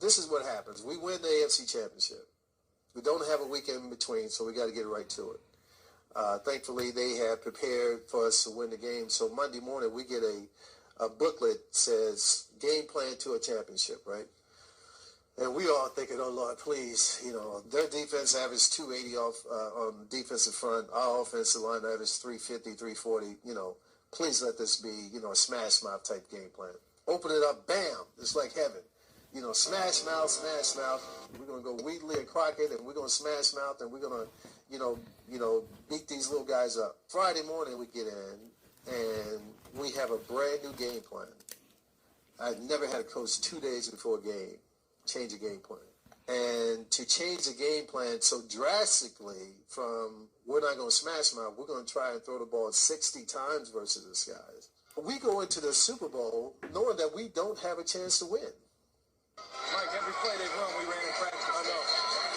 this is what happens. We win the AFC Championship. We don't have a weekend in between, so we got to get right to it. Thankfully, they had prepared for us to win the game. So Monday morning, we get a booklet that says game plan to a championship, right? And we all thinking, oh, Lord, please, their defense averaged 280 off on the defensive front. Our offensive line averaged 350, 340. Please let this be, a smash mouth type game plan. Open it up, bam, it's like heaven. Smash mouth, smash mouth. We're going to go Wheatley and Crockett, and we're going to smash mouth, and we're going to, beat these little guys up. Friday morning we get in, and we have a brand new game plan. I've never had a coach 2 days before a game change a game plan. And to change the game plan so drastically from we're not going to smash mouth, we're going to try and throw the ball 60 times versus this guys. We go into the Super Bowl knowing that we don't have a chance to win. Mike, every play they run, we ran in practice. I know.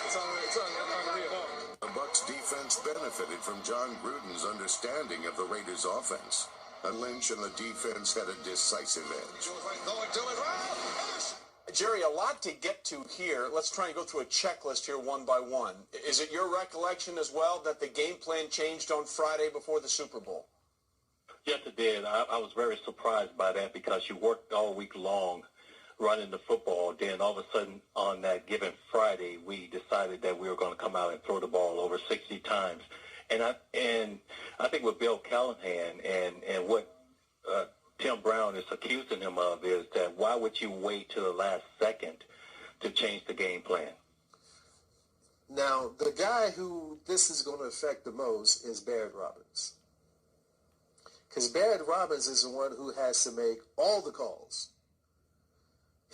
It's unreal. The Bucs defense benefited from John Gruden's understanding of the Raiders' offense. And Lynch and the defense had a decisive edge. Jerry, a lot to get to here. Let's try and go through a checklist here one by one. Is it your recollection as well that the game plan changed on Friday before the Super Bowl? Yes, it did. I was very surprised by that because you worked all week long running the football. Then all of a sudden on that given Friday, we decided that we were going to come out and throw the ball over 60 times. And I think with Bill Callahan and what Tim Brown is accusing him of is that why would you wait till the last second to change the game plan? Now, the guy who this is going to affect the most is Barrett Robbins. Because Barrett Robbins is the one who has to make all the calls.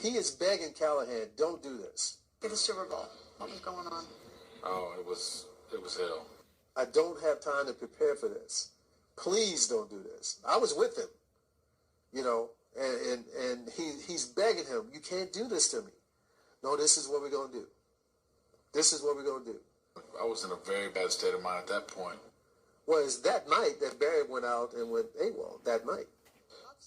He is begging Callahan, don't do this. For the Super Bowl, what was going on? Oh, it was hell. I don't have time to prepare for this. Please don't do this. I was with him, and he's begging him, you can't do this to me. No, this is what we're going to do. This is what we're going to do. I was in a very bad state of mind at that point. Well, it's that night that Barrett went out and went AWOL, that night.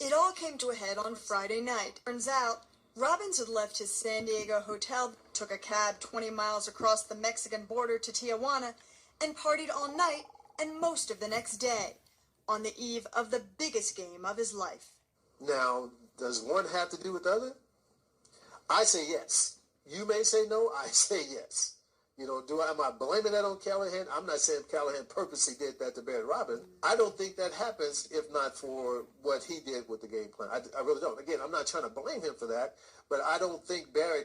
It all came to a head on Friday night. Turns out, Robbins had left his San Diego hotel, took a cab 20 miles across the Mexican border to Tijuana, and partied all night and most of the next day, on the eve of the biggest game of his life. Now, does one have to do with the other? I say yes. You may say no, I say yes. Am I blaming that on Callahan? I'm not saying Callahan purposely did that to Barrett Robbins. I don't think that happens if not for what he did with the game plan. I really don't. Again, I'm not trying to blame him for that, but I don't think Barrett